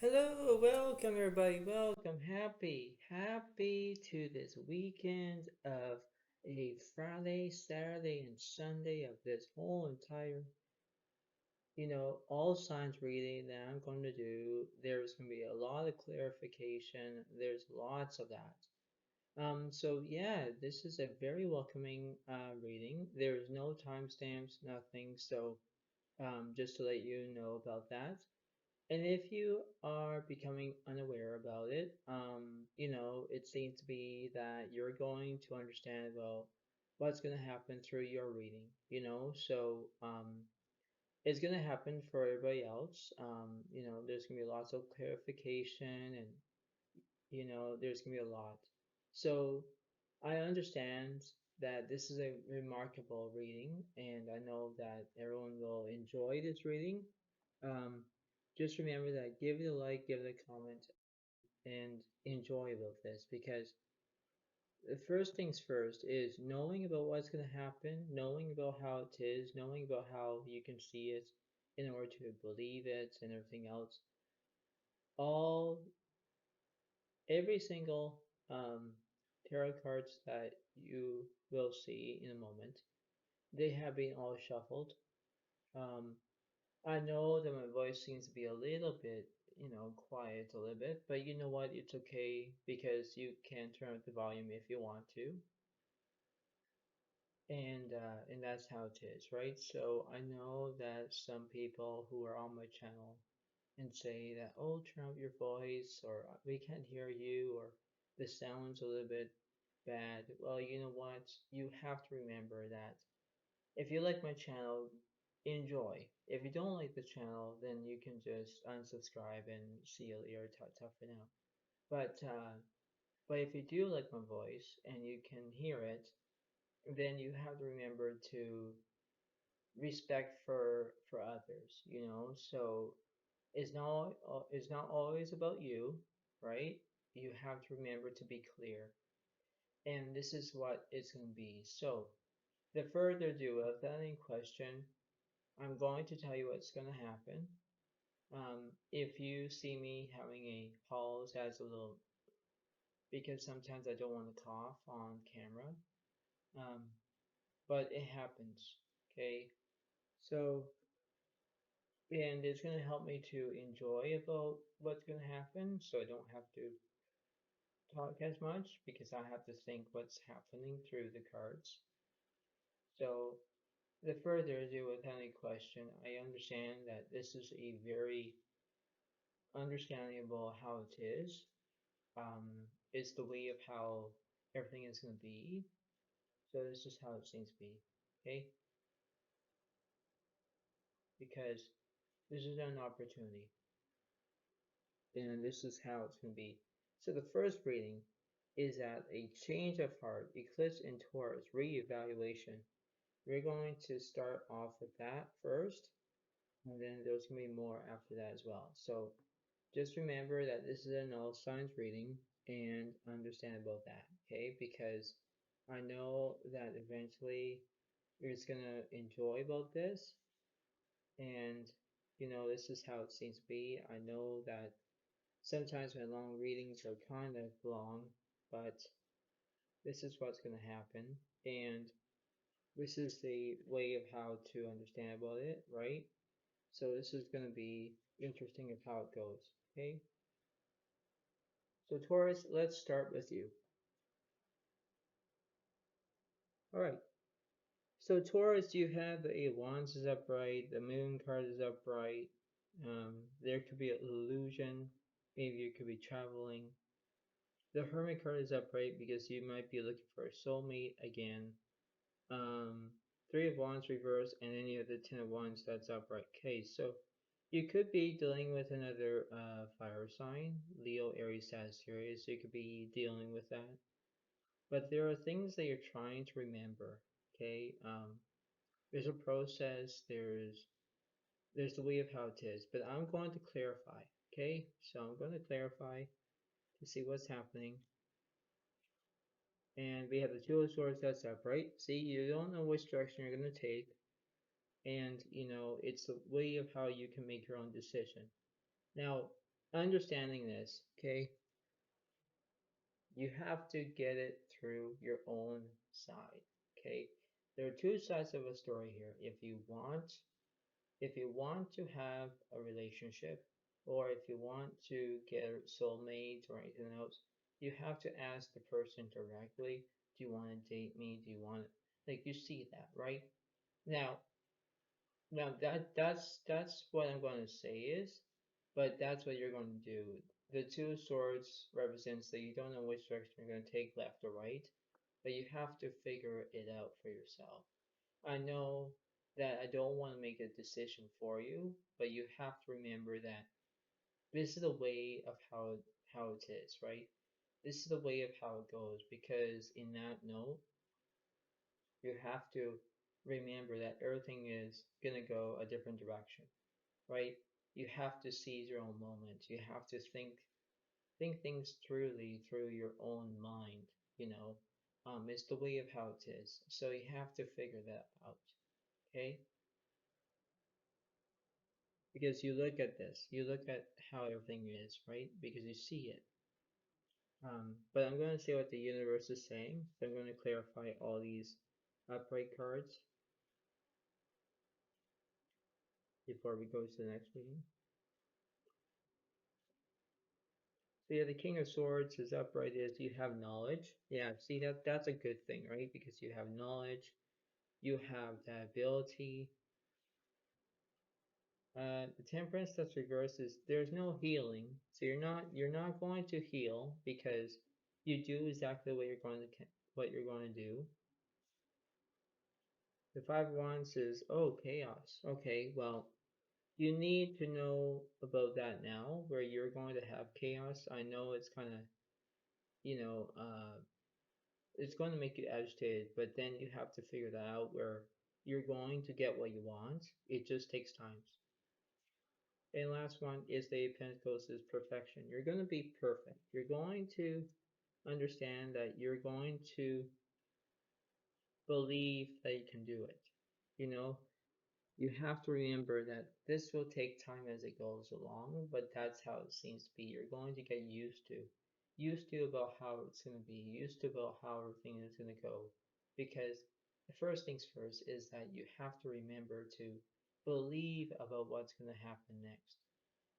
Hello, welcome everybody, welcome. Happy to this weekend of a Friday, Saturday, and Sunday of this whole entire, all signs reading that I'm going to do. There's going to be a lot of clarification. There's lots of that. So yeah, this is a very welcoming reading. There's no timestamps, nothing. So just to let you know about that. And if you are becoming unaware about it, it seems to be that you're going to understand about what's going to happen through your reading, so it's going to happen for everybody else. There's going to be lots of clarification and, there's going to be a lot. So I understand that this is a remarkable reading, and I know that everyone will enjoy this reading. Um, just remember that give it a like, give it a comment, and enjoy about this because the first things first is knowing about what's going to happen, knowing about how it is, knowing about how you can see it in order to believe it and everything else. All, every single tarot cards that you will see in a moment, they have been all shuffled. Um, I know that my voice seems to be a little bit, quiet a little bit, but you know what? It's okay because you can turn up the volume if you want to, and that's how it is, right? So I know that some people who are on my channel and say that, oh, turn up your voice, or we can't hear you, or the sound's a little bit bad. Well, you know what? You have to remember that if you like my channel, enjoy. If you don't like the channel, then you can just unsubscribe and see you later. Tough for now. But if you do like my voice and you can hear it, then you have to remember to respect for others. So it's not always about you, right? You have to remember to be clear, and this is what it's going to be. So, the further ado, without any question, I'm going to tell you what's going to happen. If you see me having a pause as a little, because sometimes I don't want to cough on camera, um, but it happens, okay? So, and it's going to help me to enjoy about what's going to happen, so I don't have to talk as much because I have to think what's happening through the cards. So, the further ado, without any question, I understand that this is a very understandable how it is. It's the way of how everything is going to be. So this is how it seems to be, okay? Because this is an opportunity, and this is how it's going to be. So the first reading is at a change of heart, eclipse in Taurus, reevaluation. We're going to start off with that first, and then there's going to be more after that as well. So just remember that this is an all signs reading and understand about that, okay? Because I know that eventually you're just gonna enjoy about this, and this is how it seems to be. I know that sometimes my long readings are kind of long, but this is what's gonna happen, and this is the way of how to understand about it, right? So this is gonna be interesting of how it goes, okay? So Taurus, let's start with you. All right. So Taurus, you have the Eight of Wands is upright, the Moon card is upright. There could be an illusion. Maybe you could be traveling. The Hermit card is upright because you might be looking for a soulmate again. Um, Three of Wands reverse, and then you have the Ten of Wands that's upright. Okay, so you could be dealing with another fire sign, Leo, Aries, Sagittarius. You could be dealing with that. But there are things that you're trying to remember. Okay, there's a process, there's the way of how it is, but I'm going to clarify, okay? So I'm going to clarify to see what's happening. And we have the Two of Swords that's up, right? See, you don't know which direction you're going to take, and it's the way of how you can make your own decision. Now, understanding this, okay, you have to get it through your own side, okay? There are two sides of a story here. If you want to have a relationship, or if you want to get a soulmate or anything else, you have to ask the person directly, do you want to date me? Do you want, like, you see that, right? Now, that's what I'm going to say is, but that's what you're going to do. The two swords represents that you don't know which direction you're going to take, left or right, but you have to figure it out for yourself. I know that I don't want to make a decision for you, but you have to remember that this is the way of how it is, right? This is the way of how it goes, because in that note, you have to remember that everything is gonna go a different direction, right? You have to seize your own moment. You have to think things truly through your own mind, you know. It's the way of how it is. So you have to figure that out, okay? Because you look at this, you look at how everything is, right? Because you see it. But I'm going to see what the universe is saying. So I'm going to clarify all these upright cards before we go to the next reading. So yeah, the King of Swords is upright is you have knowledge. Yeah, see that's a good thing, right? Because you have knowledge, you have that ability. The Temperance that's reversed is there's no healing, so you're not going to heal because you do exactly what you're going to do. The Five of Wands is chaos. Okay, well you need to know about that now, where you're going to have chaos. I know it's kind of you know it's going to make you agitated, but then you have to figure that out where you're going to get what you want. It just takes time. And last one is the Eight of Pentacles is perfection. You're going to be perfect. You're going to understand that you're going to believe that you can do it. You know, you have to remember that this will take time as it goes along, but that's how it seems to be. You're going to get used to about how it's going to be, used to about how everything is going to go. Because the first things first is that you have to remember to believe about what's going to happen next.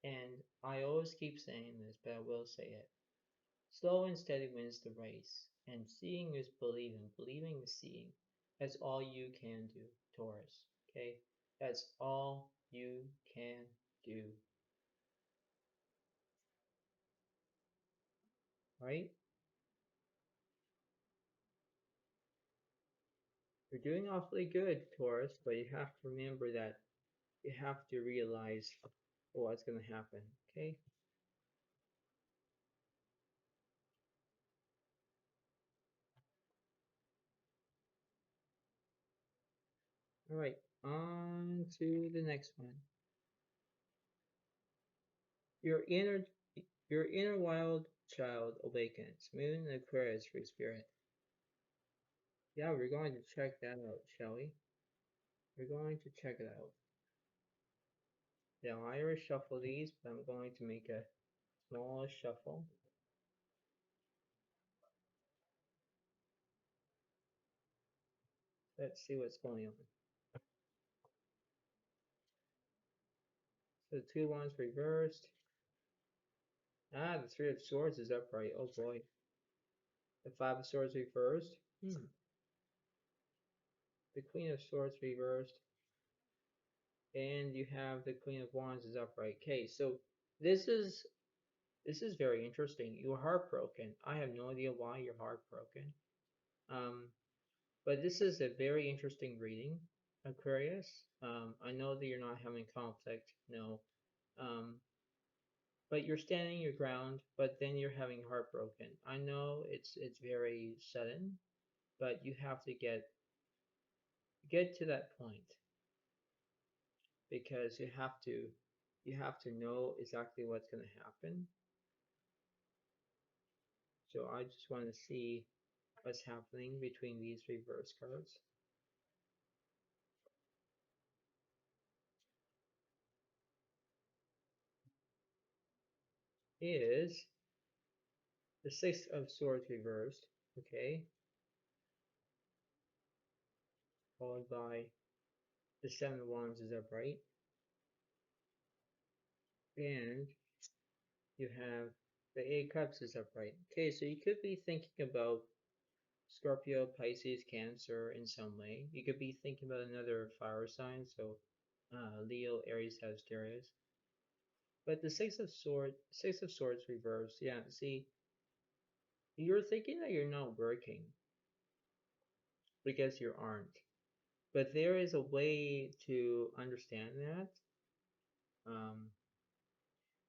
And I always keep saying this, but I will say it. Slow and steady wins the race, and seeing is believing, believing is seeing. That's all you can do, Taurus. Okay? That's all you can do. Right? You're doing awfully good, Taurus, but you have to remember that you have to realize what's going to happen. Okay? Alright, on to the next one. Your inner your inner wild child awakens. Moon and Aquarius for spirit. Yeah, we're going to check that out, shall we? We're going to check it out. Now, I already shuffle these, but I'm going to make a small shuffle. Let's see what's going on. So the two wands reversed. Ah, the Three of Swords is upright. Oh boy. The Five of Swords reversed. The Queen of Swords reversed. And you have the Queen of Wands is upright. Okay, so this is very interesting. You're heartbroken. I have no idea why you're heartbroken. Um, but this is a very interesting reading, Aquarius. I know that you're not having conflict, no. Um, but you're standing your ground, but then you're having heartbroken. I know it's very sudden, but you have to get to that point because you have to know exactly what's going to happen. So I just want to see what's happening between these reverse cards. is the Six of Swords reversed, okay, followed by the Seven of Wands is upright, and you have the Eight Cups is upright. Okay, so you could be thinking about Scorpio, Pisces, Cancer in some way. You could be thinking about another fire sign, so Leo, Aries, Sagittarius. But the Six of Swords reversed. Yeah, see, you're thinking that you're not working because you aren't. But there is a way to understand that. Um,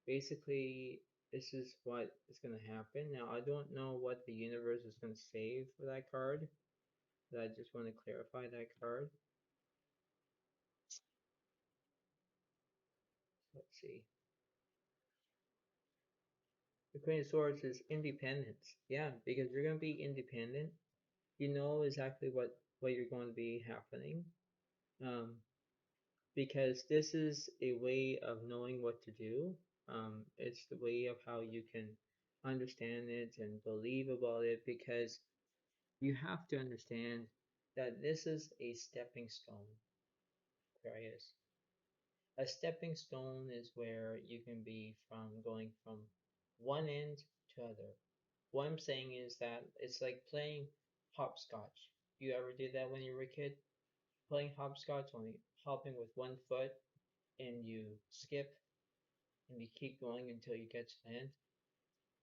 Basically, this is what is going to happen. Now, I don't know what the universe is going to say for that card, but I just want to clarify that card. Let's see. The Queen of Swords is independence. Yeah, because you're going to be independent. You know exactly what you're going to be happening. Um, because this is a way of knowing what to do. It's the way of how you can understand it and believe about it, because you have to understand that this is a stepping stone, Aquarius. A stepping stone is where you can be from going from one end to other. What I'm saying is that it's like playing hopscotch. You ever did that when you were a kid? Playing hopscotch, only hopping with one foot, and you skip and you keep going until you get to the end.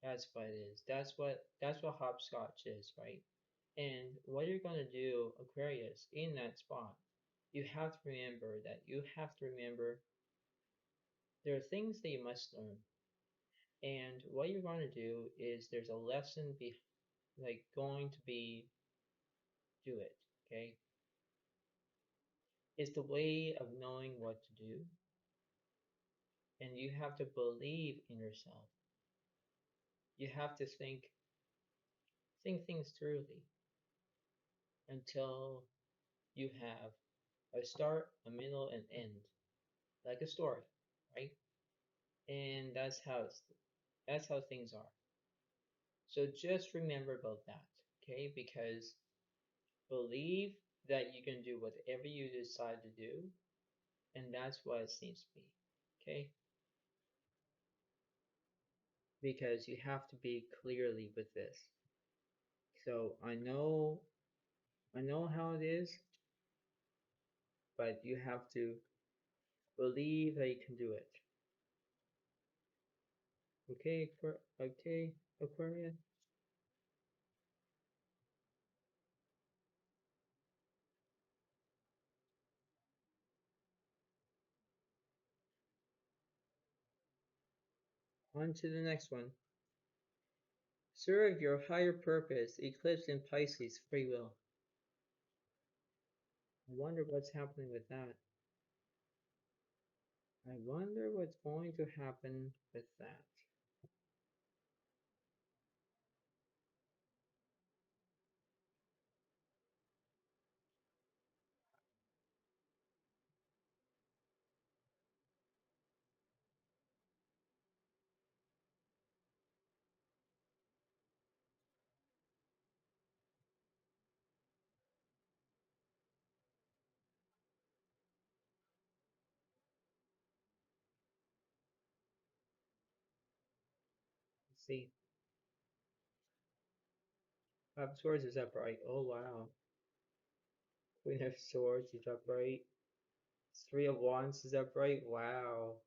That's what it is. That's what hopscotch is, right? And what you're gonna do, Aquarius, in that spot, you have to remember that you have to remember there are things that you must learn. And what you're going to do is there's a lesson be like going to be do it, okay? It's the way of knowing what to do, and you have to believe in yourself. You have to think things thoroughly until you have a start, a middle, and end, like a story, right? And that's how things are. So just remember about that, okay? Because believe that you can do whatever you decide to do, and that's what it seems to be, okay? Because you have to be clearly with this. So I know how it is, but you have to believe that you can do it. Okay, okay, Aquarius. On to the next one. Serve your higher purpose, eclipse in Pisces, free will. I wonder what's happening with that. I wonder what's going to happen with that. Let's see. Five of Swords is upright. Oh wow. Queen of Swords is upright. Three of Wands is upright. Wow.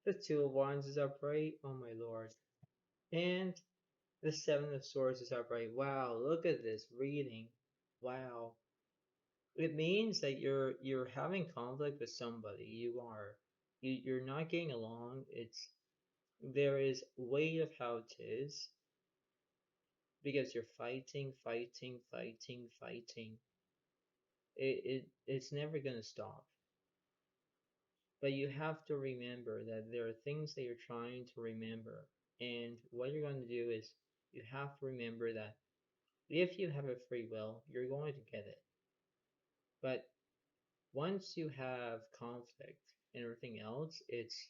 The Two of Wands is upright. Oh my lord. And the Seven of Swords is upright. Wow, look at this reading. Wow. It means that you're having conflict with somebody. You are. You're not getting along. There is way of how it is, because you're fighting, fighting, fighting, fighting. It's never gonna stop. But you have to remember that there are things that you're trying to remember. And what you're going to do is you have to remember that if you have a free will, you're going to get it. But once you have conflict and everything else, it's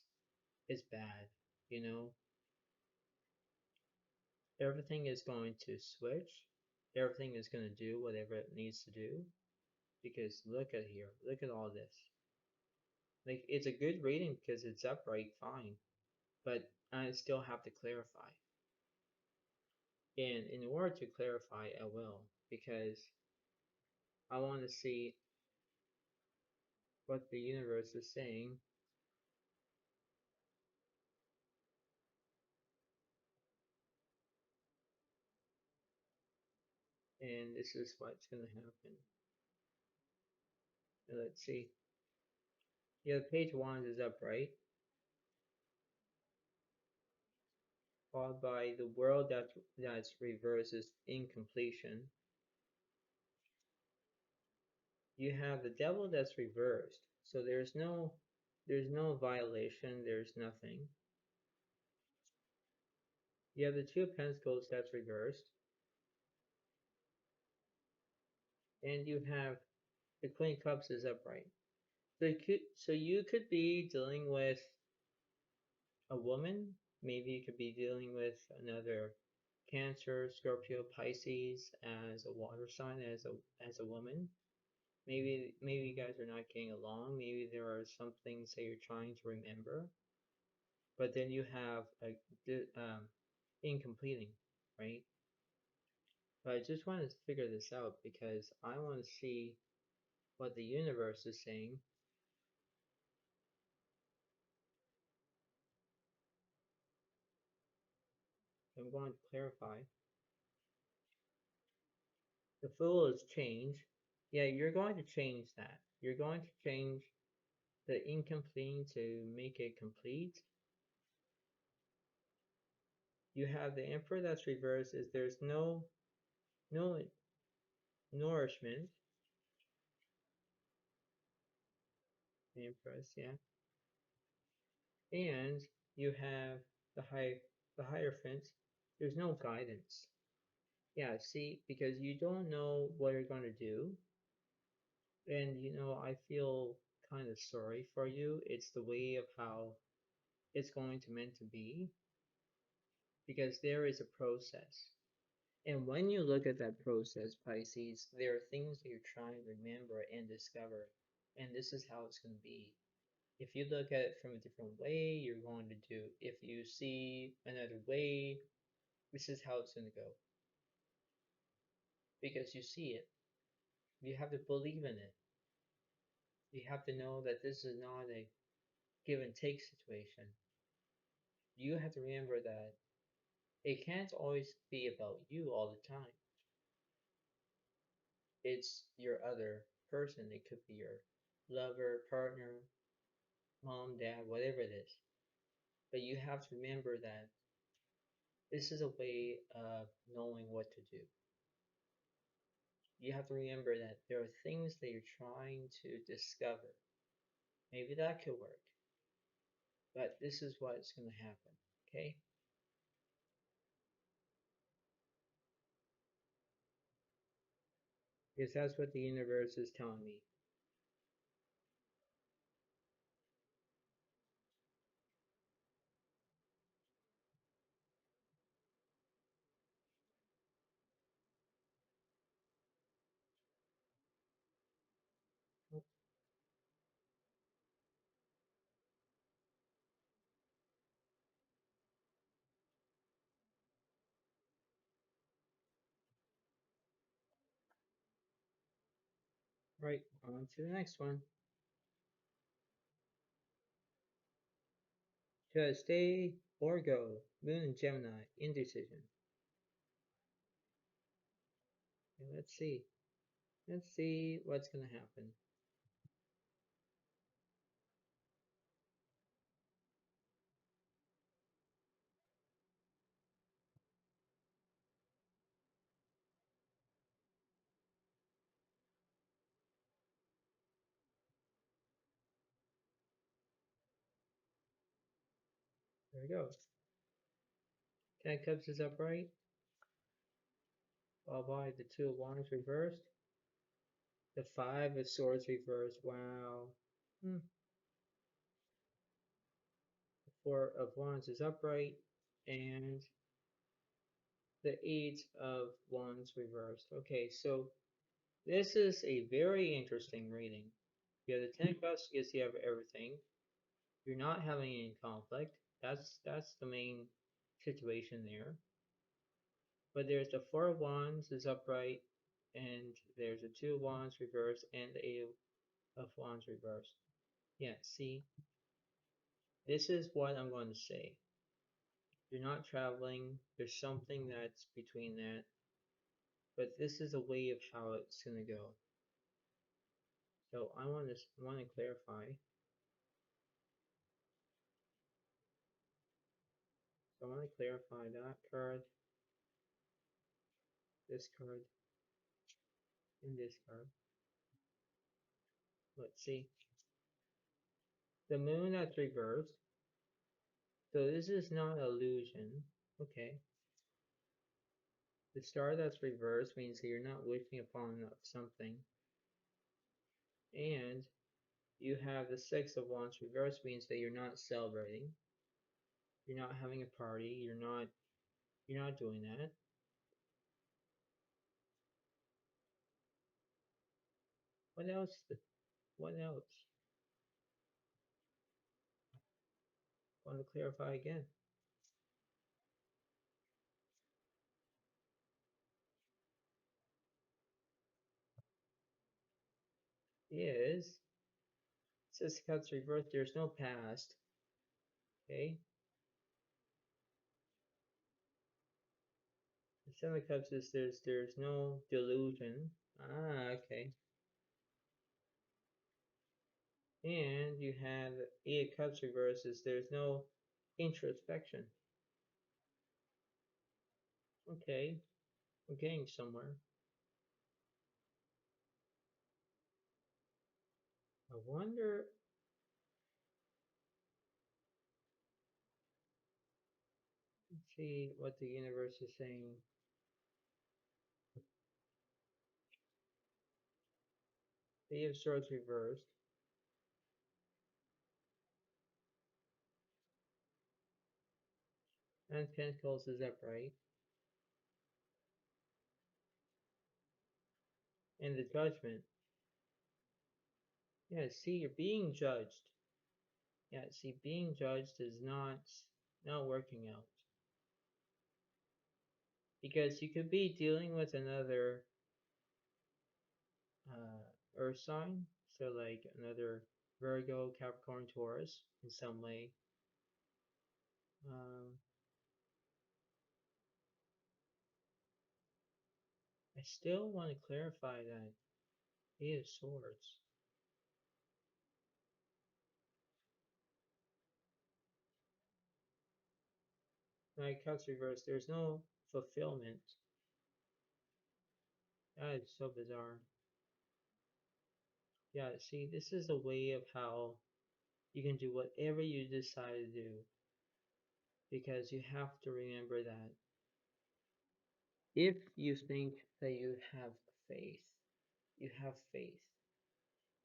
bad. You know, everything is going to switch. Everything is going to do whatever it needs to do. Because look at here, look at all this. Like, it's a good reading because it's upright, fine. But I still have to clarify. And in order to clarify, I will. Because I want to see what the universe is saying. And this is what's going to happen. Let's see. Yeah, page one is upright, followed by the world that's reversed is incompletion. You have the devil that's reversed, so there's no violation, there's nothing. You have the two of pentacles that's reversed, and you have the queen of cups is upright. So you could be dealing with a woman. Maybe you could be dealing with another Cancer, Scorpio, Pisces as a water sign, as a woman. Maybe you guys are not getting along. Maybe there are some things that you're trying to remember, but then you have a incompleting, right? But I just wanted to figure this out because I want to see what the universe is saying. I'm going to clarify. The Fool is change. Yeah, you're going to change that. You're going to change the incomplete to make it complete. You have the Emperor that's reversed. Is there's no nourishment. The Empress, yeah. And you have the Hierophant. There's no guidance. Yeah, see, because you don't know what you're going to do. And I feel kind of sorry for you. It's the way of how it's going to meant to be, because there is a process. And when you look at that process, Pisces, there are things that you're trying to remember and discover. And this is how it's going to be. If you look at it from a different way, you're going to do. If you see another way, this is how it's going to go. Because you see it. You have to believe in it. You have to know that this is not a give and take situation. You have to remember that it can't always be about you all the time. It's your other person. It could be your lover, partner, mom, dad, whatever it is. But you have to remember that this is a way of knowing what to do. You have to remember that there are things that you're trying to discover. Maybe that could work. But this is what's going to happen. Okay? Because that's what the universe is telling me. Right, on to the next one. Should I stay or go? Moon and Gemini, indecision. Okay, let's see. Let's see what's going to happen. There we go. Ten of Cups is upright. Followed by the Two of Wands reversed. The Five of Swords reversed. Wow. The Four of Wands is upright, and the Eight of Wands reversed. Okay, so this is a very interesting reading. You have the Ten of Cups because you have everything. You're not having any conflict. That's the main situation there. But there's the Four of Wands is upright, and there's the Two of Wands reversed, and the Eight of Wands reversed. Yeah, see, this is what I'm going to say. You're not traveling. There's something that's between that, but this is a way of how it's going to go. So I want to clarify. So I want to clarify that card, this card, and this card. Let's see. The moon that's reversed. So this is not illusion. Okay. The star that's reversed means that you're not wishing upon something. And you have the Six of Wands reversed means that you're not celebrating. You're not having a party. You're not doing that. What else? What else? I want to clarify again. Is Six of Cups reversed. There's no past. Okay. The Seven of Cups is there's no delusion. Ah, okay. And you have Eight of Cups reverses. There's no introspection. Okay, we're getting somewhere. I wonder. Let's see what the universe is saying. The Eight of Swords reversed. And Pentacles is upright. And the Judgment. Yeah, see, you're being judged. Yeah, see, being judged is not working out. Because you could be dealing with another Earth sign, so like another Virgo, Capricorn, Taurus in some way. I still want to clarify that Eight of Swords. Like Cups reversed, there's no fulfillment. That is so bizarre. Yeah, see, this is a way of how you can do whatever you decide to do. Because you have to remember that if you think that you have faith, you have faith.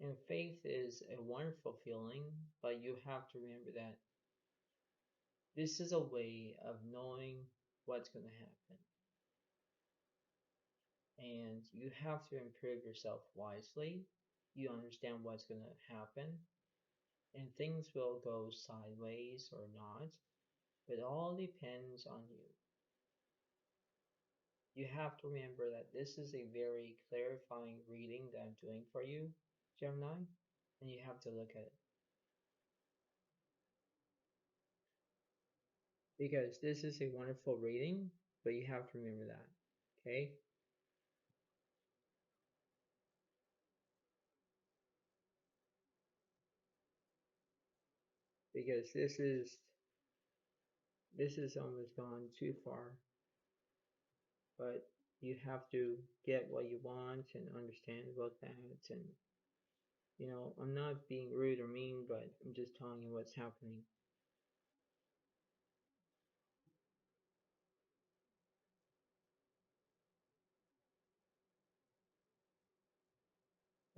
And faith is a wonderful feeling, but you have to remember that this is a way of knowing what's going to happen. And you have to improve yourself wisely. You understand what's going to happen, and things will go sideways or not. It all depends on you. You have to remember that this is a very clarifying reading that I'm doing for you, Gemini, and you have to look at it. Because this is a wonderful reading, but you have to remember that, okay? Because this is almost gone too far, but you have to get what you want and understand about that. And I'm not being rude or mean, but I'm just telling you what's happening.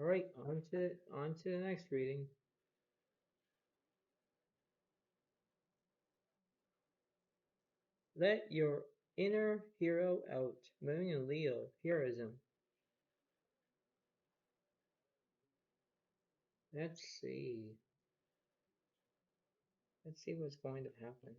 All right, on to the next reading. Let your inner hero out. Moon in Leo, heroism. Let's see. Let's see what's going to happen.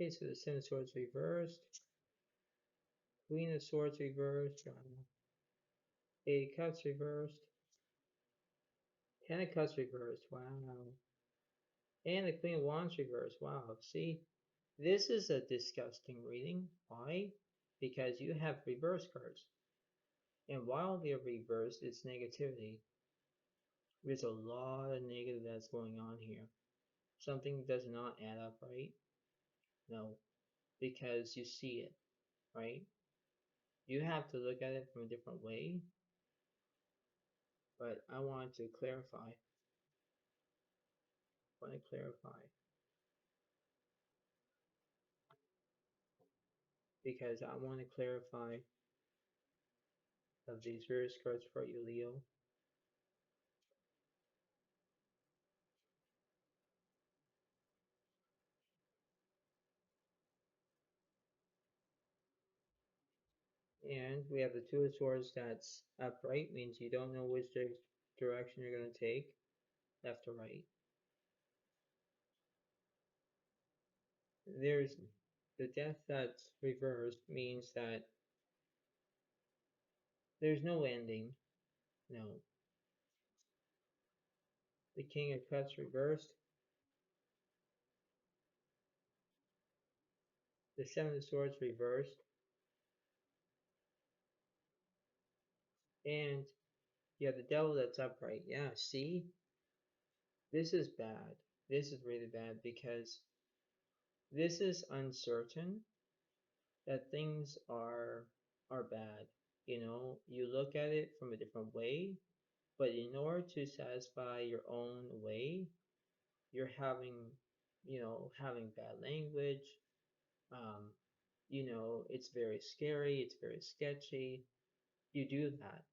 Okay, so the Ten of Swords reversed, Queen of Swords reversed, Eight of Cups reversed, Ten of Cups reversed. Wow. And the Queen of Wands reversed. Wow. See, this is a disgusting reading. Why? Because you have reverse cards. And while they're reversed, it's negativity. There's a lot of negative that's going on here. Something does not add up, right? No, because you see it, right? You have to look at it from a different way, but I want to clarify. I want to clarify because I want to clarify of these various cards for you, Leo. And we have the Two of Swords that's upright, means you don't know which direction you're going to take, left or right. There's the Death that's reversed means that there's no ending. No. The King of Cups reversed, the Seven of Swords reversed, and you have the Devil that's upright. Yeah, see? This is bad. This is really bad because this is uncertain that things are bad. You know, you look at it from a different way, but in order to satisfy your own way, you're having bad language. Um, it's very scary, it's very sketchy. You do that.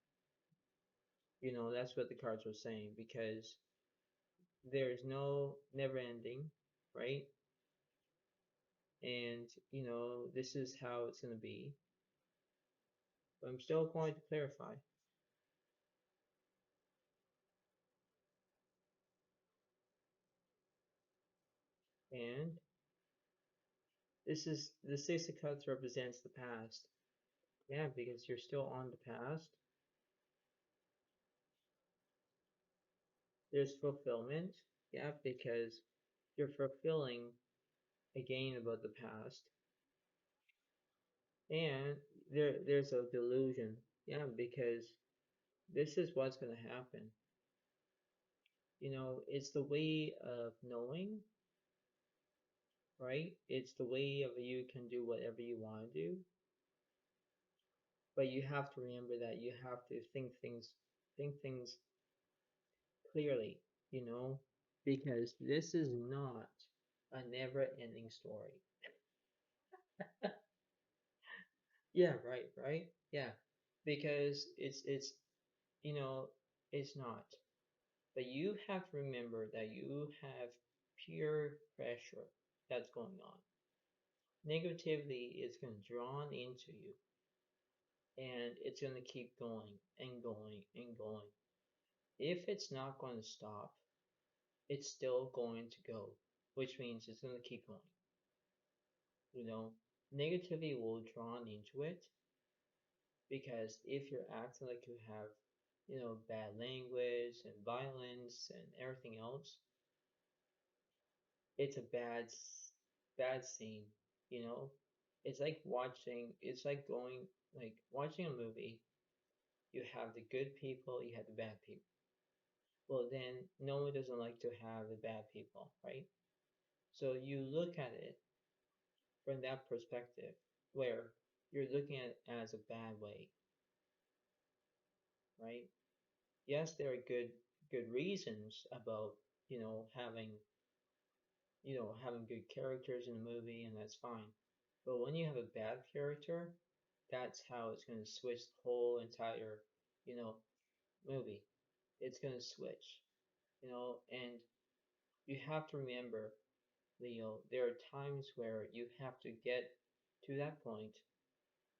That's what the cards were saying because there's no never ending, right? And this is how it's going to be. But I'm still going to clarify. And this is the Six of Cups represents the past. Yeah, because you're still on the past. There's fulfillment. Yeah, because you're fulfilling again about the past. And there's a delusion. Yeah, because this is what's going to happen. It's the way of knowing, right? It's the way of you can do whatever you want to do, but you have to remember that you have to think things clearly, you know, because this is not a never-ending story. Yeah, right. Yeah, because you know, it's not. But you have to remember that you have peer pressure that's going on. Negativity is going to draw into you and it's going to keep going and going and going. If it's not going to stop, it's still going to go, which means it's going to keep going. Negativity will draw into it because if you're acting like you have, bad language and violence and everything else, it's a bad scene, you know? It's like going, like watching a movie. You have the good people, you have the bad people. Well, then no one doesn't like to have the bad people, right? So you look at it from that perspective, where you're looking at it as a bad way, right? Yes, there are good reasons about, having having good characters in a movie, and that's fine. But when you have a bad character, that's how it's going to switch the whole entire, you know, movie. It's going to switch, and you have to remember, Leo, there are times where you have to get to that point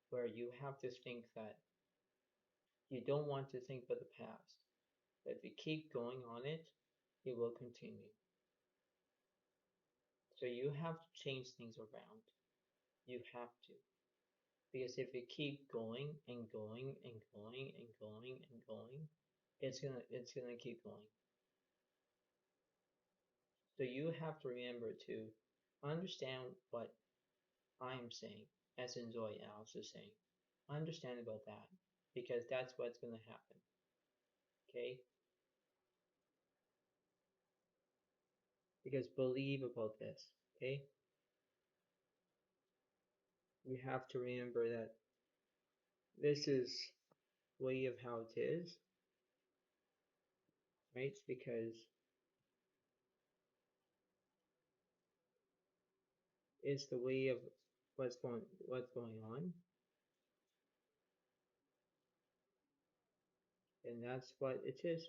where you have to think that you don't want to think about the past. But if you keep going on it, it will continue. So you have to change things around. You have to. Because if you keep going and going and going and going and going, it's gonna keep going. So you have to remember to understand what I'm saying, as in Zoe Alice is saying. Understand about that. Because that's what's gonna happen. Okay? Because believe about this. Okay? You have to remember that this is way of how it is, right? Because it's the way of what's going on, and that's what it is.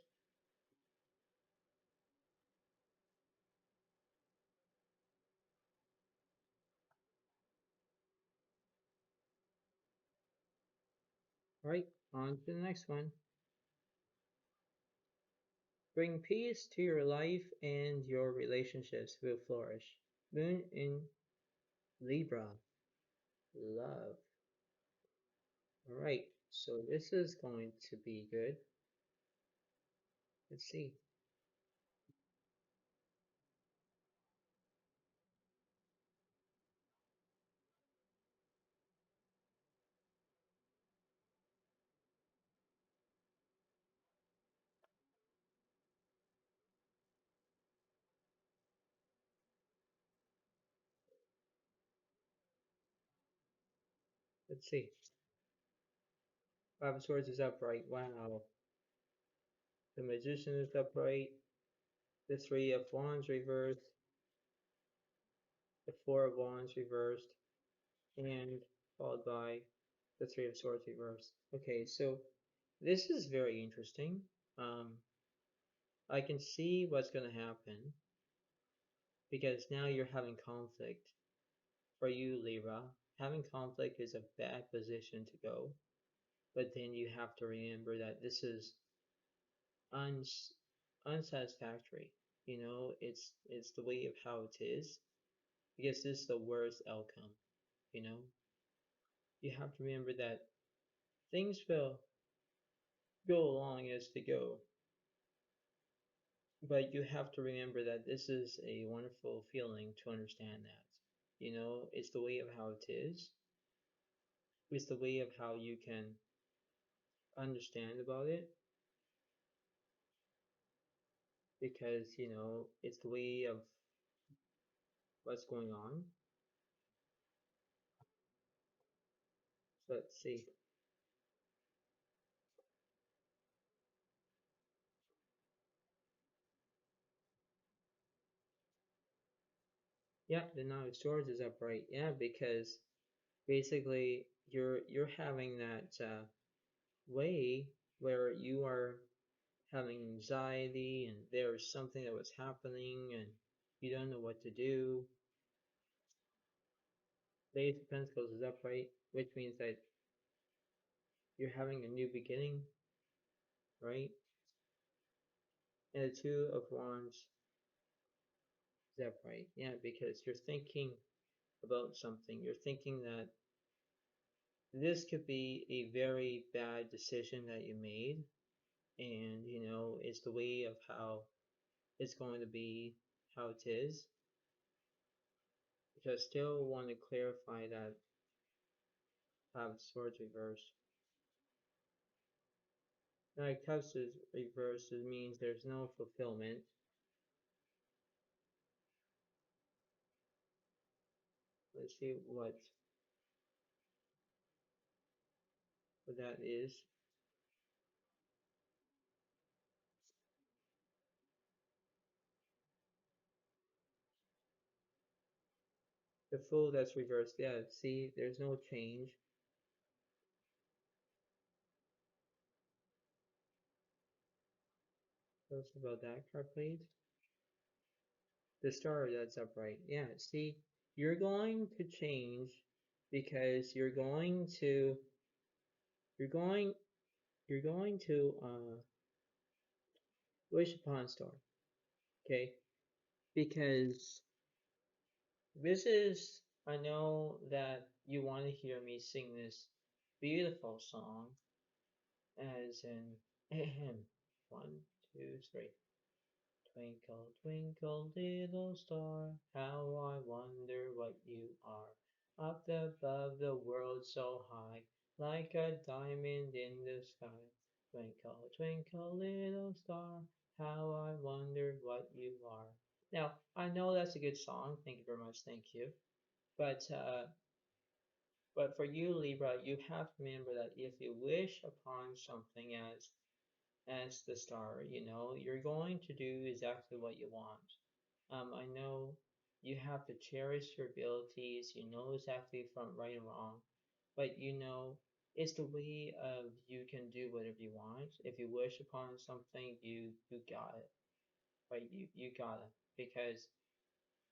All right, on to the next one. Bring peace to your life and your relationships will flourish. Moon in Libra, love. All right, so this is going to be good. Let's see. Let's see. Five of Swords is upright. Wow. The Magician is upright. The Three of Wands reversed. The Four of Wands reversed. And followed by the Three of Swords reversed. Okay, so this is very interesting. Um, I can see what's going to happen because now you're having conflict. For you, Libra, having conflict is a bad position to go, but then you have to remember that this is unsatisfactory. It's the way of how it is because this is the worst outcome. You know, you have to remember that things will go along as they go, but you have to remember that this is a wonderful feeling to understand that. It's the way of how it is. It's the way of how you can understand about it because, it's the way of what's going on. So let's see. Yeah, the Nine of Swords is upright. Yeah, because basically you're having that way where you are having anxiety and there's something that was happening and you don't know what to do. The Ace of Pentacles is upright, which means that you're having a new beginning, right? And the Two of Wands is upright. Yeah, because you're thinking about something. You're thinking that this could be a very bad decision that you made, and it's the way of how it's going to be, how it is. But I still want to clarify that Five of Swords reverse. Now, Cups is reverse, it means there's no fulfillment. Let's see what that is. The Fool that's reversed. Yeah, see, there's no change. Tell us about that card, please. The Star that's upright. Yeah, see, you're going to change because you're going you're going to wish upon a star. Okay, because this is, I know that you want to hear me sing this beautiful song, as in, one, two, three. Twinkle, twinkle, little star, how I wonder what you are. Up above the world so high, like a diamond in the sky. Twinkle, twinkle, little star, how I wonder what you are. Now, I know that's a good song. Thank you very much. Thank you. But for you, Libra, you have to remember that if you wish upon something as the star, you're going to do exactly what you want. I know you have to cherish your abilities, you know exactly from right and wrong, but it's the way of you can do whatever you want. If you wish upon something, you got it, right? You got it because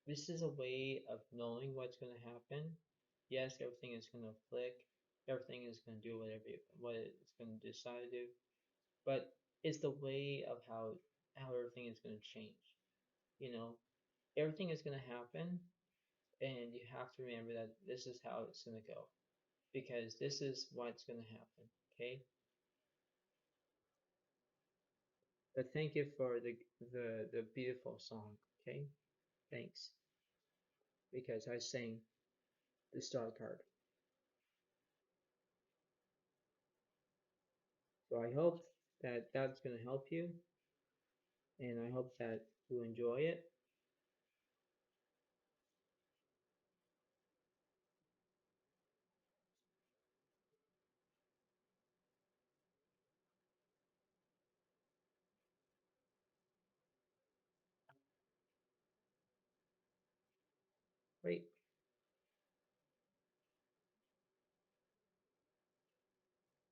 this is a way of knowing what's going to happen. Yes, everything is going to flick, everything is going to do what it's going to decide to do, but it's the way of how everything is going to change. You know, everything is going to happen, and you have to remember that this is how it's going to go because this is what's going to happen. Okay, but thank you for the beautiful song. Okay, thanks because I sang the star card. So I hope that that's going to help you, and I hope that you enjoy it. Right.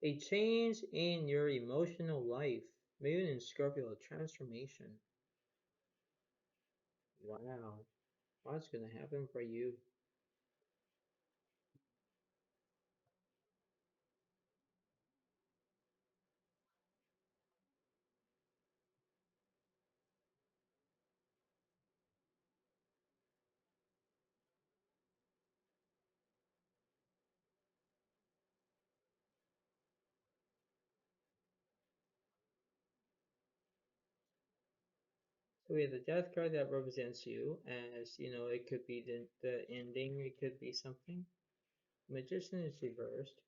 A change in your emotional life. Moon in Scorpio, transformation. Wow. What's going to happen for you? So we have the death card that represents you as, it could be the ending, it could be something. Magician is reversed.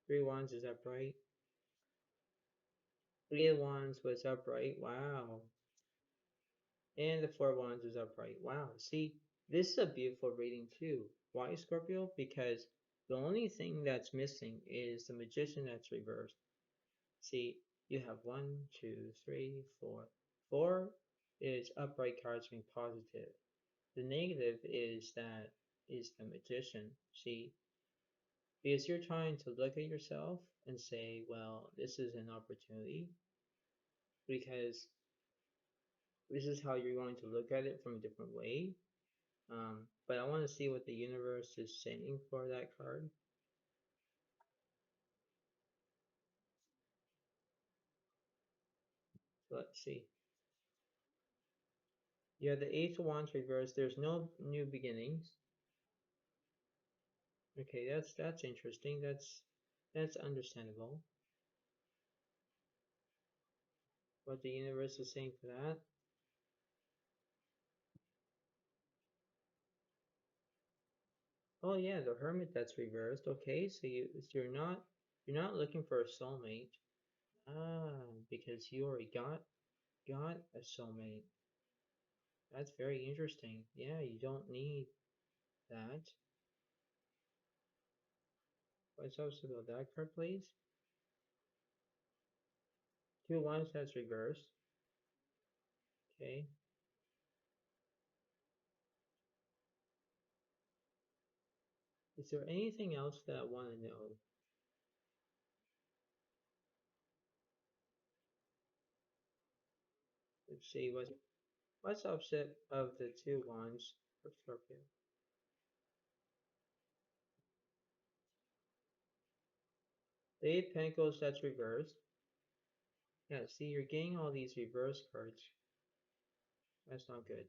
Three Wands is upright. Three of Wands was upright. Wow. And the Four of Wands is upright. Wow. See, this is a beautiful reading too. Why, Scorpio? Because the only thing that's missing is the Magician that's reversed. See, you have one, two, three, four. Four is upright cards being positive. The negative is the Magician. See, because you're trying to look at yourself and say, well, this is an opportunity because this is how you're going to look at it from a different way. But I want to see what the universe is saying for that card. So let's see. You have the Ace of Wands reversed. There's no new beginnings. Okay, that's interesting. That's understandable. What the universe is saying for that. Oh yeah, the Hermit that's reversed. Okay, so you're not looking for a soulmate. Ah, because you already got a soulmate. That's very interesting. Yeah, you don't need that. What's also about that card, please? Two Wands that's reversed. Okay. Is there anything else that I want to know? Let's see, what's opposite of the two wands for Scorpio? The Eight of Pentacles, that's reversed. Yeah, see, you're getting all these reverse cards. That's not good.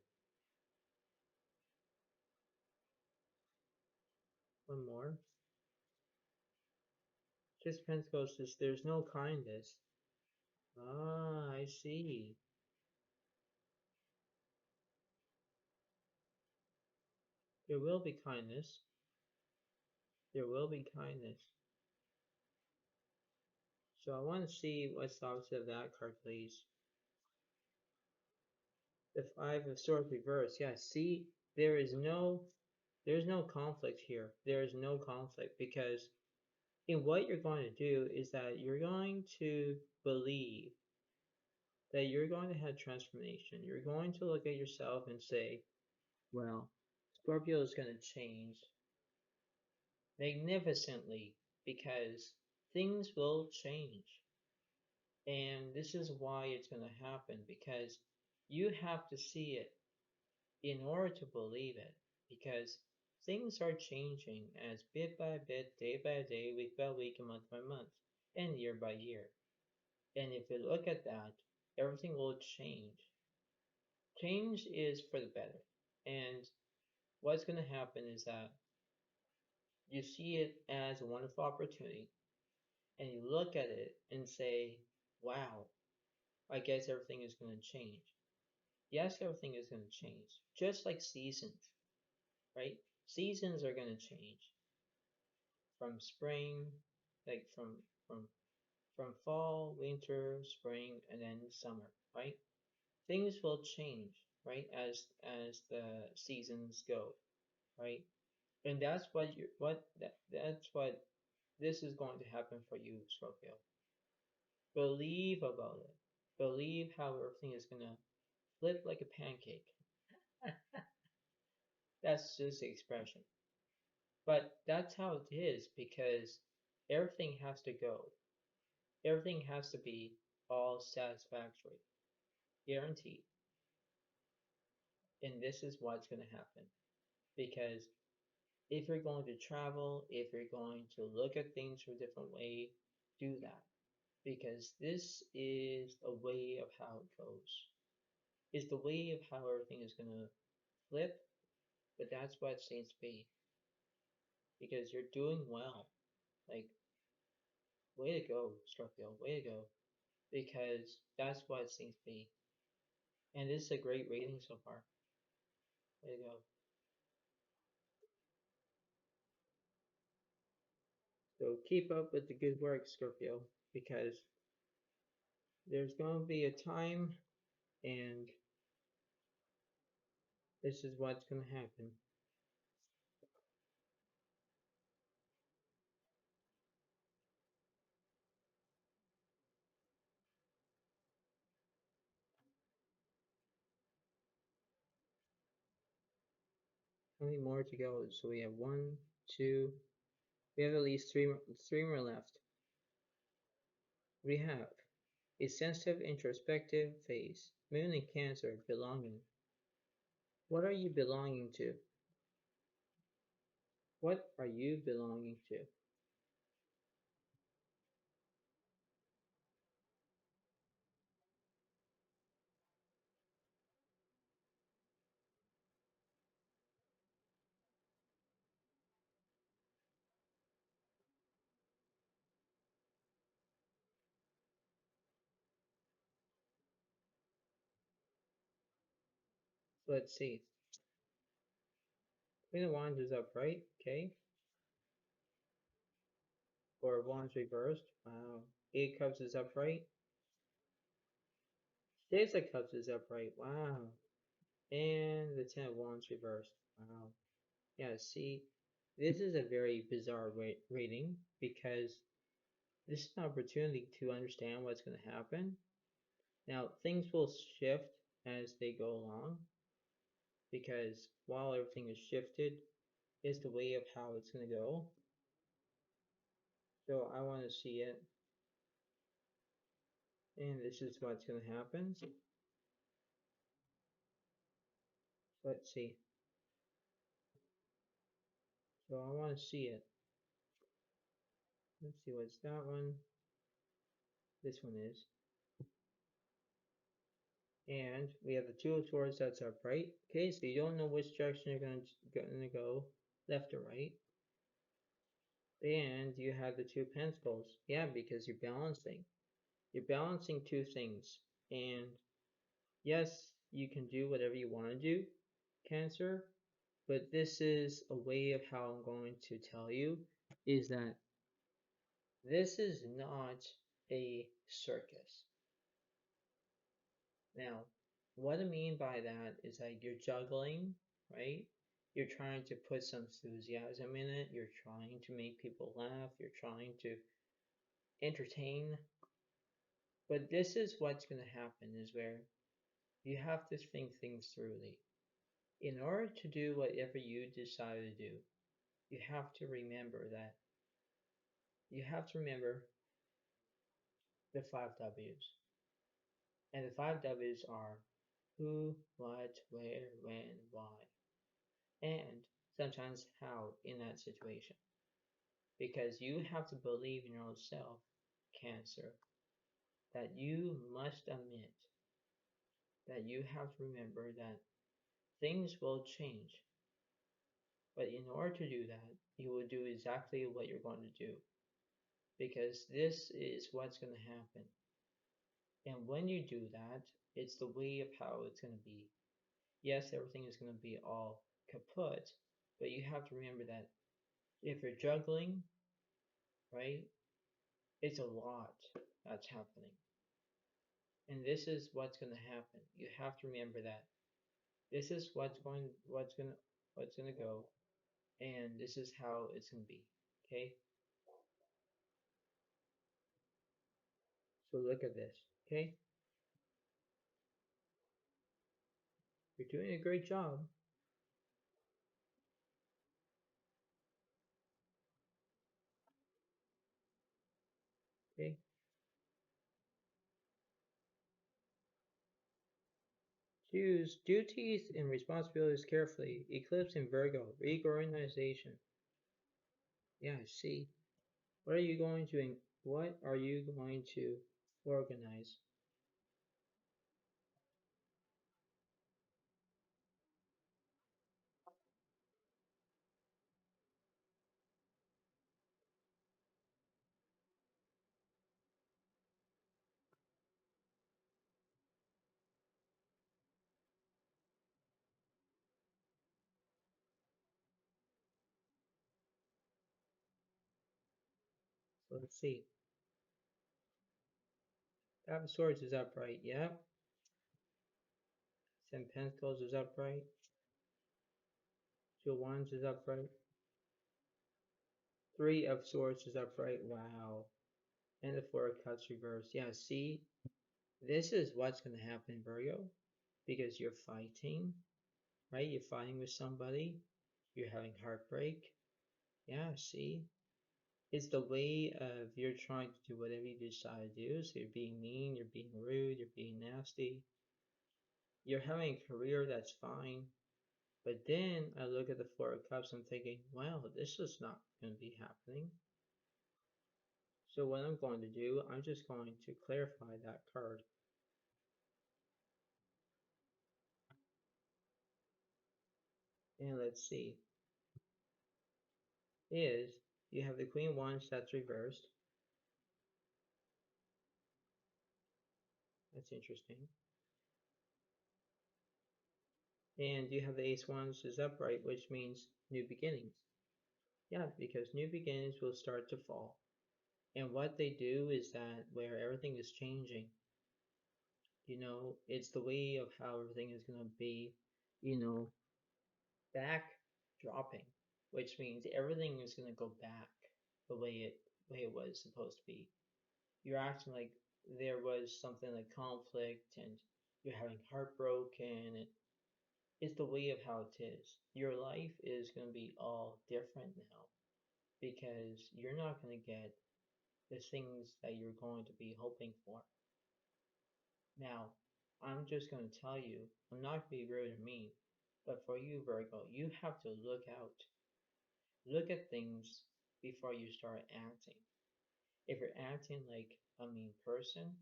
One more. Just Pentacles, there's no kindness. Ah, I see. There will be kindness. There will be kindness. So I want to see what's the opposite of that card, please. The Five of Swords reversed. Yeah, see, there's no conflict here. There is no conflict because in what you're going to do is that you're going to believe that you're going to have transformation. You're going to look at yourself and say, well, Scorpio is going to change magnificently because things will change. And this is why it's going to happen because you have to see it in order to believe it because things are changing as bit by bit, day by day, week by week, and month by month, and year by year. And if you look at that, everything will change. Change is for the better. And what's going to happen is that you see it as a wonderful opportunity and you look at it and say, wow, I guess everything is going to change. Yes, everything is going to change, just like seasons, right? Seasons are going to change from spring, like from fall, winter, spring, and then summer, right? Things will change, right, as the seasons go, right? And that's what that's what this is going to happen for you, Scorpio. Believe about it. Believe how everything is gonna flip like a pancake. That's just the expression. But that's how it is because everything has to go. Everything has to be all satisfactory. Guaranteed. And this is what's going to happen. Because if you're going to travel, if you're going to look at things from a different way, do that. Because this is a way of how it goes. It's the way of how everything is going to flip, but that's what it seems to be. Because you're doing well. Like, way to go, Scorpio, way to go. Because that's what it seems to be. And this is a great rating so far. Way to go. So keep up with the good work, Scorpio, because there's going to be a time and this is what's going to happen. How many more to go? So we have one, two, we have at least three more left. We have a sensitive introspective phase. Moon in Cancer, belonging. What are you belonging to? What are you belonging to? So let's see. Queen of Wands is upright, okay? Four of Wands reversed. Wow. Eight of Cups is upright. Six of Cups is upright. Wow. And the Ten of Wands reversed. Wow. Yeah, see, this is a very bizarre reading because this is an opportunity to understand what's going to happen. Now, things will shift as they go along because while everything is shifted, is the way of how it's going to go. So I want to see it, and this is what's going to happen. Let's see. So I want to see it. Let's see what's that one. This one is. And we have the Two of Swords that's upright. Okay, so you don't know which direction you're gonna go, left or right. And you have the Two of Pentacles. Yeah, because you're balancing. You're balancing two things. And yes, you can do whatever you want to do, Cancer. But this is a way of how I'm going to tell you is that this is not a circus. Now, what I mean by that is that you're juggling, right? You're trying to put some enthusiasm in it. You're trying to make people laugh. You're trying to entertain. But this is what's going to happen is where you have to think things thoroughly. In order to do whatever you decide to do, you have to remember that you have to remember the five W's. And the five W's are who, what, where, when, why, and sometimes how in that situation. Because you have to believe in yourself, Cancer, that you must admit that you have to remember that things will change. But in order to do that, you will do exactly what you're going to do. Because this is what's going to happen. And when you do that, it's the way of how it's going to be. Yes, everything is going to be all kaput, but you have to remember that if you're juggling, right, it's a lot that's happening. And this is what's going to happen. You have to remember that this is what's going to go, and this is how it's going to be. Okay? So look at this. Okay? You're doing a great job. Okay? Choose duties and responsibilities carefully. Eclipse in Virgo. Reorganization. Yeah, see. What are you going to organize? So let's see. Five of Swords is upright. Yeah. Ten Pentacles is upright. Two of Wands is upright. Three of Swords is upright. Wow. And the Four of Cups reversed. Yeah, see, this is what's going to happen, Virgo, because you're fighting, right? You're fighting with somebody. You're having heartbreak. Yeah, see, it's the way of you're trying to do whatever you decide to do. So you're being mean, you're being rude, you're being nasty. You're having a career that's fine. But then I look at the Four of Cups, I'm thinking, well, this is not going to be happening. So what I'm going to do, I'm just going to clarify that card. And let's see. Is you have the Queen of Wands that's reversed. That's interesting. And you have the Ace of Wands is upright, which means new beginnings. Yeah, because new beginnings will start to fall. And what they do is that where everything is changing, it's the way of how everything is going to be, you know, back dropping, which means everything is going to go back the way it was supposed to be. You're acting like there was something like conflict and you're having heartbroken and It's the way of how it is. Your life is going to be all different now because you're not going to get the things that you're going to be hoping for. Now, I'm just going to tell you, I'm not going to be rude or mean, but for you, Virgo, you have to look out. Look at things before you start acting. If you're acting like a mean person,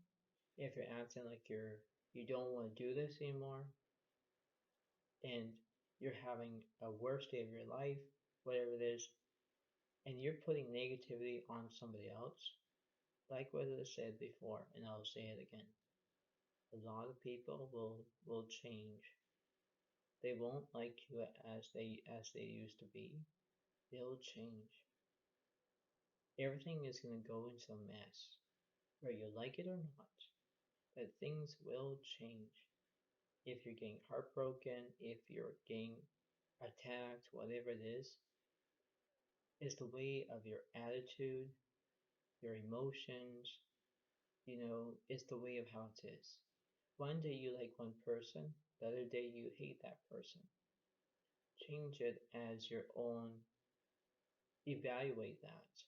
if you're acting like you don't want to do this anymore, and you're having a worst day of your life, whatever it is, and you're putting negativity on somebody else, like what I said before, and I'll say it again. A lot of people will change. They won't like you as they used to be. They'll change. Everything is gonna go into a mess, whether you like it or not. But things will change. If you're getting heartbroken, if you're getting attacked, whatever it is, it's the way of your attitude, your emotions, it's the way of how it is. One day you like one person, the other day you hate that person. Change it as your own. Evaluate that.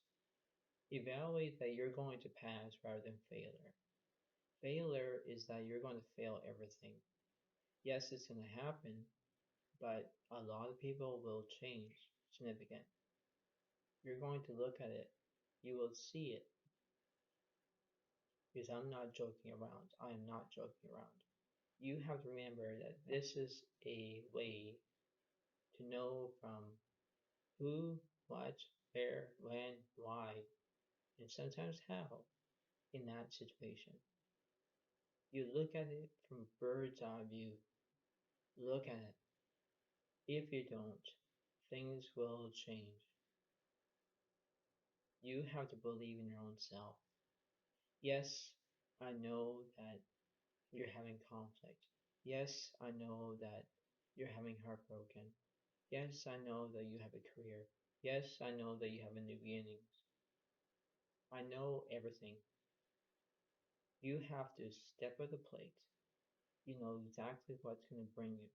Evaluate that you're going to pass rather than failure. Failure is that you're going to fail everything. Yes, it's going to happen, but a lot of people will change significant. You're going to look at it. You will see it. Because I'm not joking around. I am not joking around. You have to remember that this is a way to know from who, what, where, when, why, and sometimes how in that situation. You look at it from bird's eye view. Look at it. If you don't, things will change. You have to believe in your own self. Yes, I know that you're having conflict. Yes, I know that you're having heartbroken. Yes, I know that you have a career. Yes, I know that you have a new beginnings. I know everything. You have to step at the plate. You know exactly what's going to bring you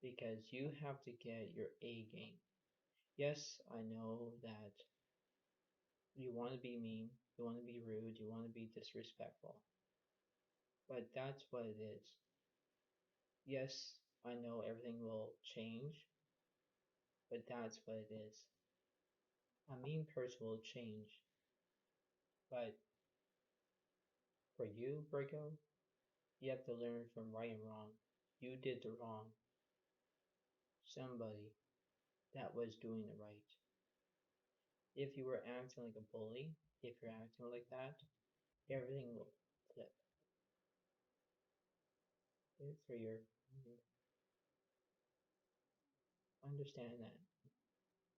because you have to get your A game. Yes, I know that you want to be mean, you want to be rude, you want to be disrespectful, but that's what it is. Yes, I know everything will change, but that's what it is. A mean person will change, but for you, Virgo, you have to learn from right and wrong. You did the wrong. Somebody that was doing the right. If you were acting like a bully, if you're acting like that, everything will flip. It's for your understand that.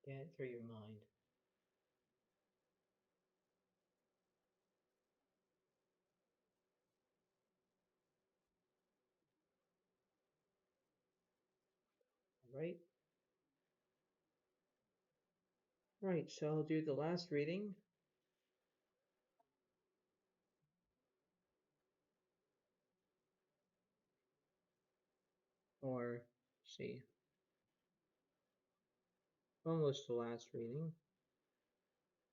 Get it through your mind. Right? Right, so I'll do the last reading, or see, almost the last reading.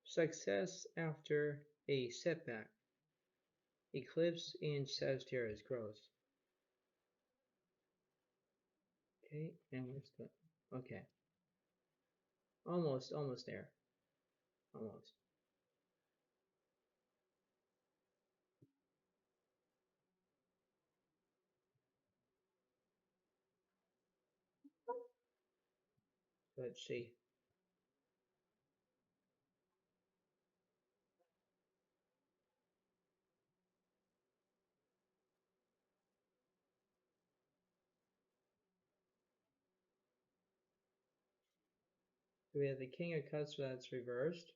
Success after a setback. Eclipse in Sagittarius growth. Okay, and what's the, okay, almost there, almost. Let's see. We have the King of Cups that's reversed.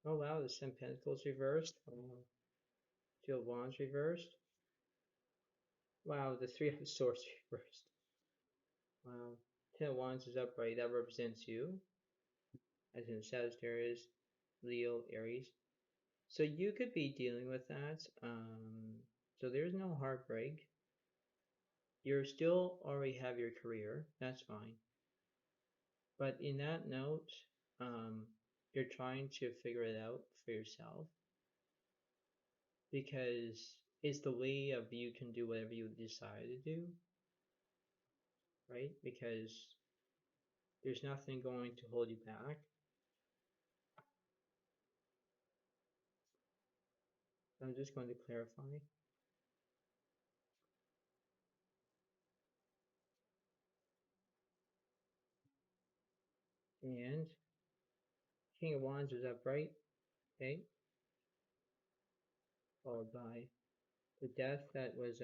Oh wow, the Ten Pentacles reversed. Two of Wands reversed. Wow, the Three of Swords reversed. Wow, Ten of Wands is upright. That represents you, as in Sagittarius, Leo, Aries. So you could be dealing with that. So there's no heartbreak. you're still already have your career, that's fine. But in that note, um, you're trying to figure it out for yourself because it's the way of you can do whatever you decide to do, right? Because there's nothing going to hold you back. I'm just going to clarify. And King of Wands is upright, okay? Followed by the Death that was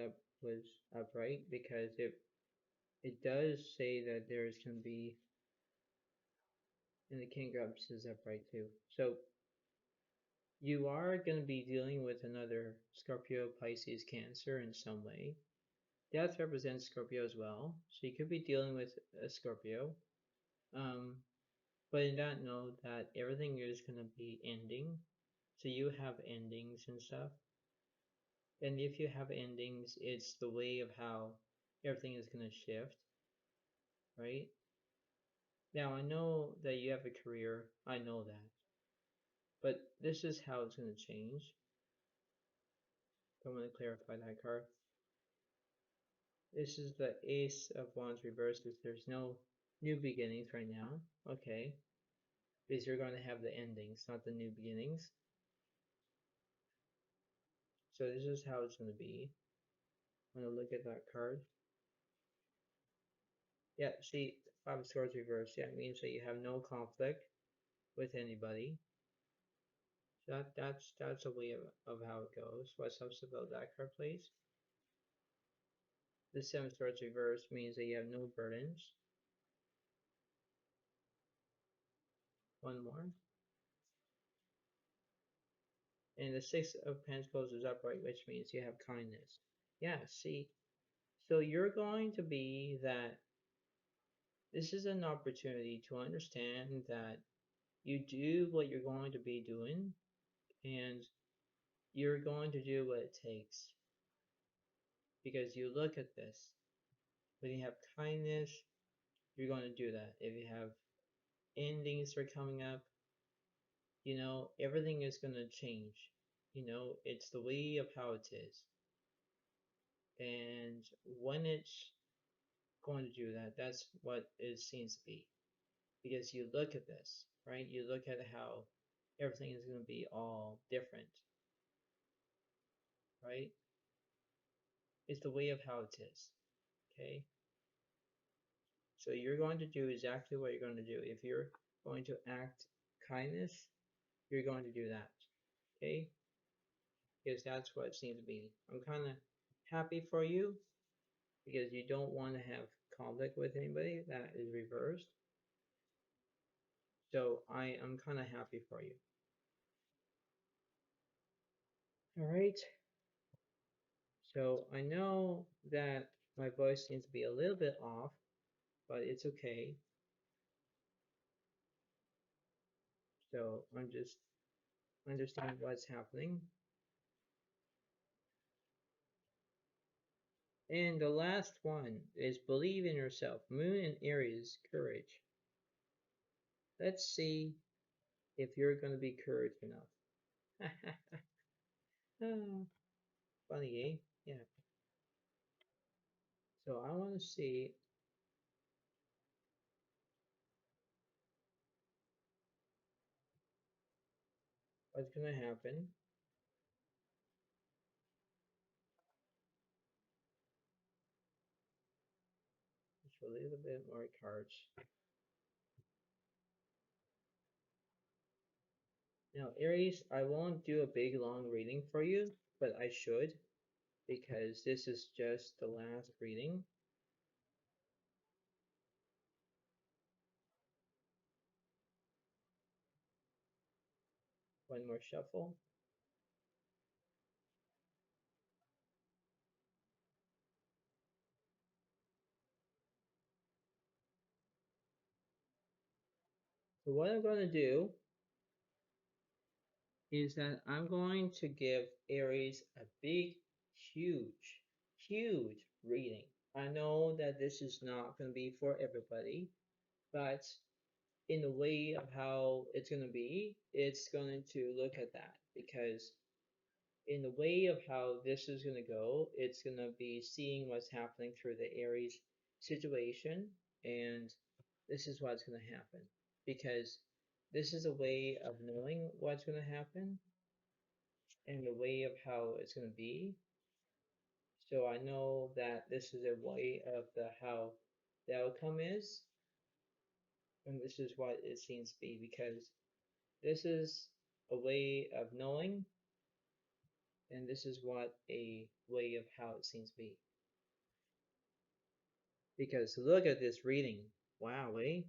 upright because it does say that there's going to be, and the King of Cups is upright too. So you are going to be dealing with another Scorpio, Pisces, Cancer in some way. Death represents Scorpio as well, so you could be dealing with a Scorpio. Um, but in that note, that everything is going to be ending. So you have endings and stuff. And if you have endings, it's the way of how everything is going to shift, right? Now, I know that you have a career, I know that. But this is how it's going to change. I'm going to clarify that card. This is the Ace of Wands reversed. There's no new beginnings right now. Okay. Because you're going to have the endings, not the new beginnings. So this is how it's going to be. I'm going to look at that card. Yeah, see, Five of Swords reversed. Yeah, it means that you have no conflict with anybody. So that's a way of how it goes. What's else about that card, please? The Seven of Swords reversed means that you have no burdens. One more. And the Six of Pentacles is upright, which means you have kindness. Yeah, see, so you're going to be that this is an opportunity to understand that you do what you're going to be doing and you're going to do what it takes because you look at this. When you have kindness, you're going to do that. If you have endings that are coming up, you know, everything is going to change. You know, it's the way of how it is. And when it's going to do that, that's what it seems to be. Because you look at this, right? You look at how everything is going to be all different, right? It's the way of how it is, okay? So you're going to do exactly what you're going to do. If you're going to act kindness, you're going to do that, okay? Because that's what it seems to be. I'm kind of happy for you because you don't want to have conflict with anybody. That is reversed. So I am kind of happy for you. All right. So I know that my voice seems to be a little bit off, but it's okay. So I'm just understanding what's happening. And the last one is believe in yourself. Moon and Aries, courage. Let's see if you're going to be courage enough. Oh, funny, eh? Yeah. So I want to see what's going to happen. Just a little bit more cards. Now, Aries, I won't do a big long reading for you, but I should because this is just the last reading. One more shuffle. So what I'm going to do is that I'm going to give Aries a big, huge, huge reading. I know that this is not going to be for everybody, but in the way of how it's going to be, it's going to look at that because in the way of how this is going to go, it's going to be seeing what's happening through the Aries situation, and this is what's going to happen because this is a way of knowing what's going to happen and the way of how it's going to be. So I know that this is a way of the how the outcome is, and this is what it seems to be because this is a way of knowing, and this is what a way of how it seems to be. Because look at this reading. Wow, eh?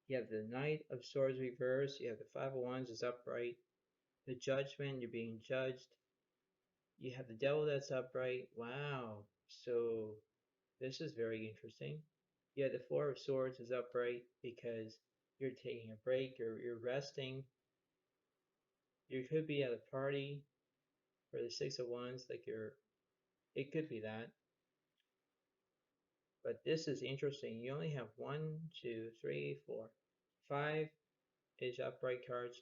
You have the Knight of Swords reversed, you have the Five of Wands is upright, the Judgment, you're being judged, you have the Devil that's upright. Wow. So this is very interesting. You have the Four of Swords is upright because you're taking a break, you're resting. You could be at a party for the Six of Wands, like it could be that. But this is interesting. You only have one, two, three, four, five is upright cards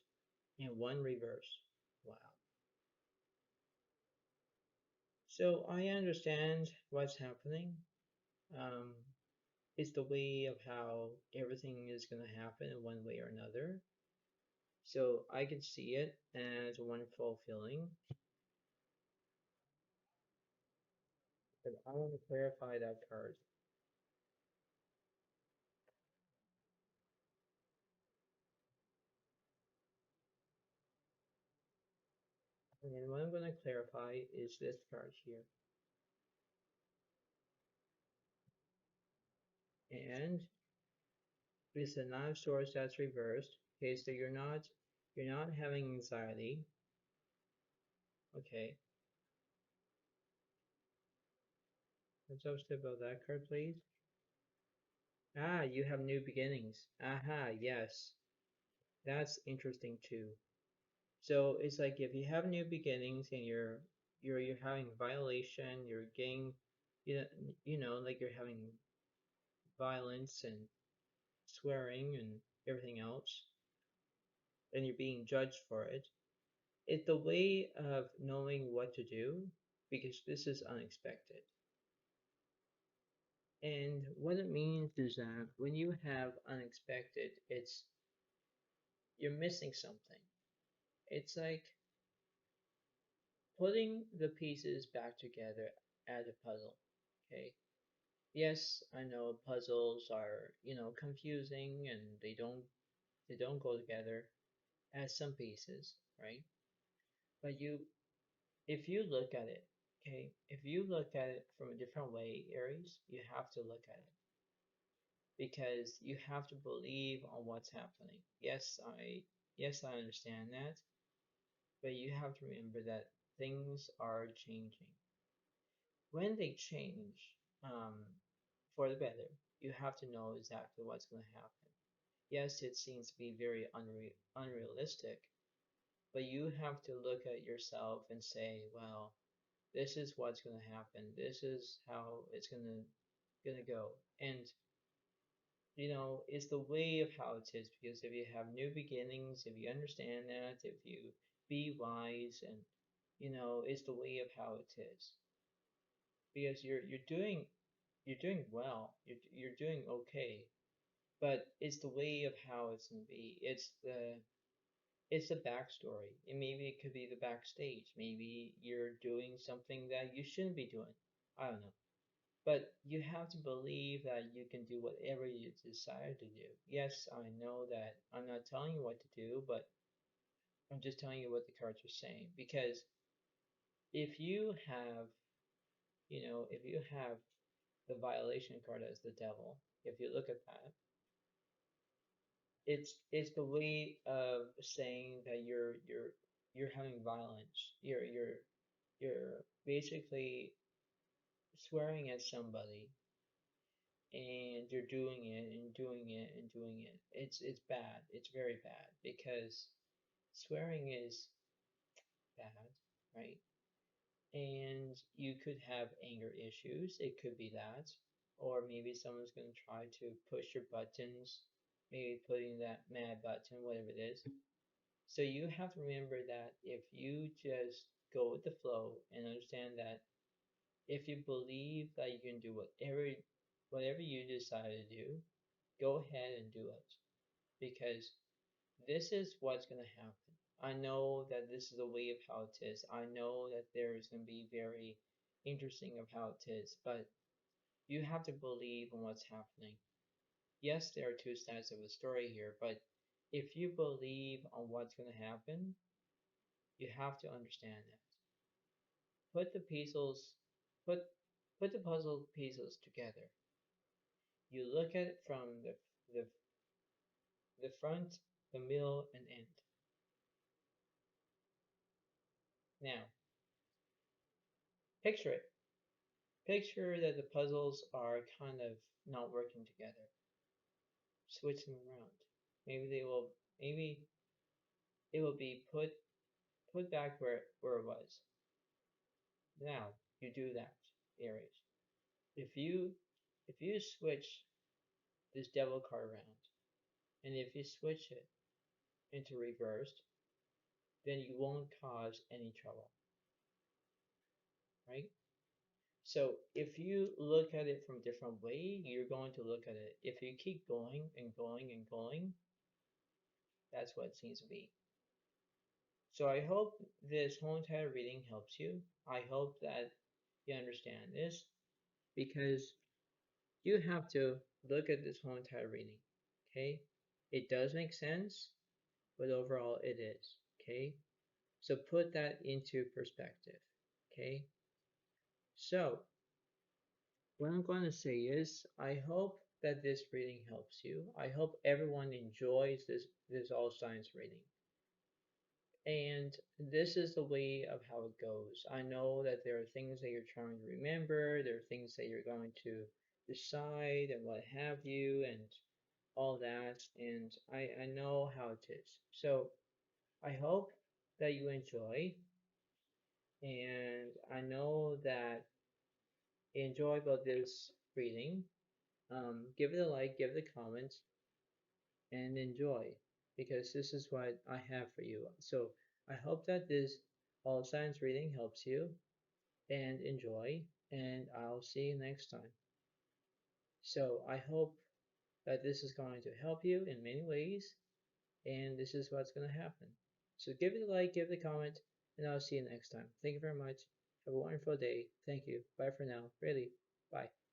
and one reverse. Wow. So I understand what's happening. Um, it's the way of how everything is going to happen in one way or another. So I can see it as a wonderful feeling. But I want to clarify that card. And what I'm going to clarify is this card here. And it's the Nine of Swords that's reversed. Okay, so you're not having anxiety. Okay. Let's upstep about that card, please. Ah, you have new beginnings. Aha, yes. That's interesting too. So it's like if you have new beginnings and you're having violation, you're getting you know, like you're having violence and swearing and everything else, and you're being judged for it. It's the way of knowing what to do because this is unexpected. And what it means is that when you have unexpected, it's you're missing something. It's like putting the pieces back together as a puzzle. Okay. Yes, I know puzzles are, confusing and they don't go together as some pieces, right? But if you look at it, okay, if you look at it from a different way, Aries, you have to look at it because you have to believe on what's happening. Yes, I understand that, but you have to remember that things are changing. When they change, for the better, you have to know exactly what's going to happen. Yes, it seems to be very unrealistic, but you have to look at yourself and say, well, this is what's going to happen. This is how it's gonna go. And it's the way of how it is because if you have new beginnings, if you understand that, if you be wise and it's the way of how it is. Because you're doing well. You're doing okay. But it's the way of how it's gonna be. It's the backstory. And maybe it could be the backstage. Maybe you're doing something that you shouldn't be doing. I don't know. But you have to believe that you can do whatever you desire to do. Yes, I know that I'm not telling you what to do, but I'm just telling you what the cards are saying. Because if you have, if you have the violation card as the devil, if you look at that, it's the way of saying that you're having violence. You're basically swearing at somebody and you're doing it and doing it and doing it. It's bad. It's very bad because swearing is bad, right? and you could have anger issues. It could be that. Or maybe someone's going to try to push your buttons, maybe putting that mad button, whatever it is. So you have to remember that if you just go with the flow and understand that if you believe that you can do whatever you decide to do, go ahead and do it. Because this is what's going to happen. I know that this is the way of how it is. I know that there is going to be very interesting of how it is, but you have to believe in what's happening. Yes, there are two sides of the story here, but if you believe on what's going to happen, you have to understand that. Put the pieces, put put the puzzle pieces together. You look at it from the the front, the middle, and end. Now, picture it. Picture that the puzzles are kind of not working together. Switch them around. Maybe they will. Maybe it will be put back where it was. Now you do that, Aries. If you if you switch this devil card around, and if you switch it into reversed, then you won't cause any trouble, right? So if you look at it from a different way, you're going to look at it. If you keep going and going and going, that's what it seems to be. So I hope this whole entire reading helps you. I hope that you understand this because you have to look at this whole entire reading. Okay? It does make sense, but overall it is. Okay? So put that into perspective. Okay? So what I'm going to say is I hope that this reading helps you. I hope everyone enjoys this all signs reading. And this is the way of how it goes. I know that there are things that you're trying to remember, there are things that you're going to decide and what have you, and all that. And I know how it is. So I hope that you enjoy, and I know that you enjoy about this reading. Give it a like, give it a comment, and enjoy because this is what I have for you. So I hope that this all signs reading helps you and enjoy, and I'll see you next time. So I hope that this is going to help you in many ways, and this is what's going to happen. So give it a like, give it a comment, and I'll see you next time. Thank you very much. Have a wonderful day. Thank you. Bye for now. Really. Bye.